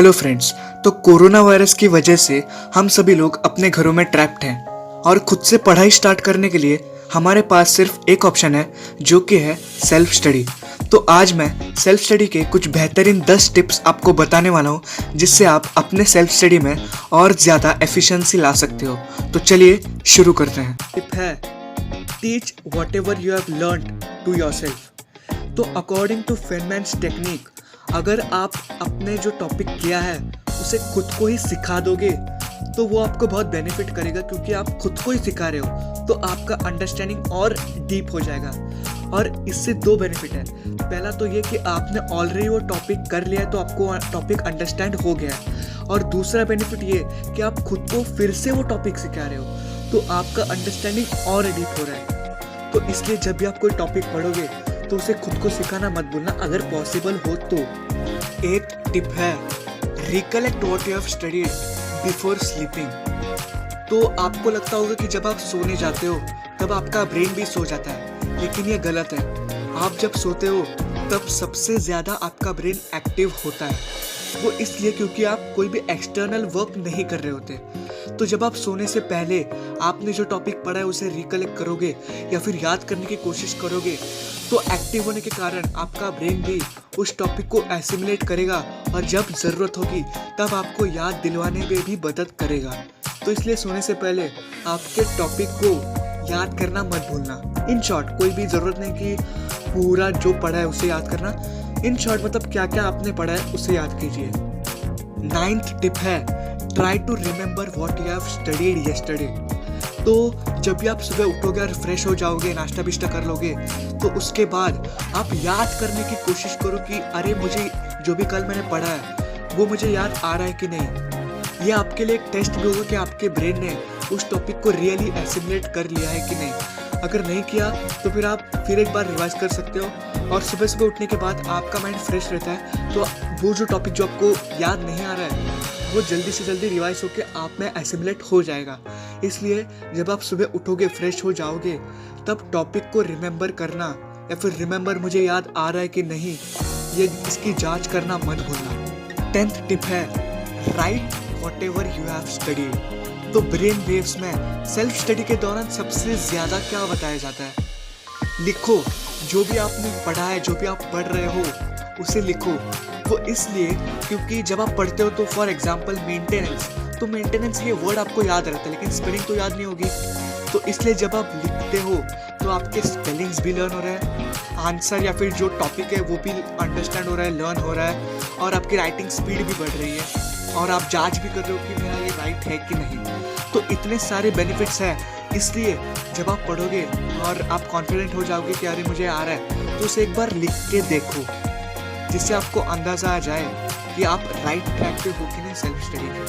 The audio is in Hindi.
Hello friends. तो कोरोना वायरस की वजह से हम सभी लोग अपने घरों में ट्रैप्ड हैं और खुद से पढ़ाई स्टार्ट करने के लिए हमारे पास सिर्फ एक ऑप्शन है, जो कि है सेल्फ स्टडी। तो आज मैं सेल्फ स्टडी के कुछ बेहतरीन 10 टिप्स आपको बताने वाला हूँ, जिससे आप अपने सेल्फ स्टडी में और ज़्यादा एफिशिएंसी ला सकते हो। तो चलिए शुरू करते हैं। टिप है, teach whatever you have learned to yourself. तो अकॉर्डिंग टू फेनमैन्स टेक्निक, अगर आप अपने जो टॉपिक किया है उसे खुद को ही सिखा दोगे तो वो आपको बहुत बेनिफिट करेगा, क्योंकि आप खुद को ही सिखा रहे हो तो आपका अंडरस्टैंडिंग और डीप हो जाएगा। और इससे दो बेनिफिट है। पहला तो ये कि आपने ऑलरेडी वो टॉपिक कर लिया है तो आपको टॉपिक अंडरस्टैंड हो गया है, और दूसरा बेनिफिट ये कि आप खुद को फिर से वो टॉपिक सिखा रहे हो तो आपका अंडरस्टैंडिंग और डीप हो रहा है। तो इसलिए जब भी आप कोई टॉपिक पढ़ोगे तो उसे खुद को सिखाना मत भूलना, अगर पॉसिबल हो तो। एक टिप है, recollect what you have studied before sleeping. तो आपको लगता होगा कि जब आप सोने जाते हो तब आपका ब्रेन भी सो जाता है, लेकिन ये गलत है। आप जब सोते हो तब सबसे ज़्यादा आपका ब्रेन एक्टिव होता है। वो इसलिए क्योंकि आप कोई भी एक्सटर्नल वर्क नहीं कर रहे होते। तो जब आप सोने से पहले आपने जो टॉपिक पढ़ा है उसे रिकलेक्ट करोगे या फिर याद करने की कोशिश करोगे, तो एक्टिव होने के कारण आपका ब्रेन भी उस टॉपिक को एसिमुलेट करेगा और जब ज़रूरत होगी तब आपको याद दिलवाने में भी मदद करेगा। तो इसलिए सोने से पहले आपके टॉपिक को याद करना मत भूलना। इन शॉर्ट, कोई भी ज़रूरत नहीं कि पूरा जो पढ़ा है उसे याद करना। इन शॉर्ट मतलब क्या क्या आपने पढ़ा है उसे याद कीजिए। 9th टिप है, try to remember what you have studied yesterday. तो जब भी आप सुबह उठोगे और फ्रेश हो जाओगे, नाश्ता बिश्ता कर लोगे, तो उसके बाद आप याद करने की कोशिश करो कि अरे मुझे जो भी कल मैंने पढ़ा है वो मुझे याद आ रहा है कि नहीं। ये आपके लिए एक टेस्ट भी होगा कि आपके ब्रेन ने उस टॉपिक को रियली एसिमुलेट कर लिया है कि नहीं। अगर नहीं किया तो फिर आप फिर एक बार रिवाइज कर सकते हो, और सुबह सुबह उठने के बाद आपका माइंड फ्रेश रहता है, तो वो जो टॉपिक जो आपको याद नहीं आ रहा है वो जल्दी से जल्दी रिवाइज होकर आप में एसिमुलेट हो जाएगा। इसलिए जब आप सुबह उठोगे, फ्रेश हो जाओगे, तब टॉपिक को रिमेंबर करना या फिर रिमेंबर मुझे याद आ रहा है कि नहीं, ये इसकी जांच करना मत भूलना। 10th टिप है, right what ever you have studied. तो ब्रेन वेव्स में सेल्फ स्टडी के दौरान सबसे ज़्यादा क्या बताया जाता है? लिखो। जो भी आपने पढ़ा है, जो भी आप पढ़ रहे हो उसे लिखो। वो इसलिए क्योंकि जब आप पढ़ते हो तो फॉर एग्जाम्पल मेंटेनेंस, तो मेंटेनेंस ये वर्ड आपको याद रहता है लेकिन स्पेलिंग तो याद नहीं होगी। तो इसलिए जब आप लिखते हो तो आपके स्पेलिंग्स भी लर्न हो रहा है, आंसर या फिर जो टॉपिक है वो भी अंडरस्टैंड हो रहा है, लर्न हो रहा है, और आपकी राइटिंग स्पीड भी बढ़ रही है, और आप जांच भी कर रहे हो कि मेरा ये राइट है कि नहीं। तो इतने सारे बेनिफिट्स हैं। इसलिए जब आप पढ़ोगे और आप कॉन्फिडेंट हो जाओगे कि अरे मुझे आ रहा है, तो उसे एक बार लिख के देखो, जिससे आपको अंदाज़ा आ जाए कि आप राइट ट्रैक पे हो कि नहीं सेल्फ स्टडी में।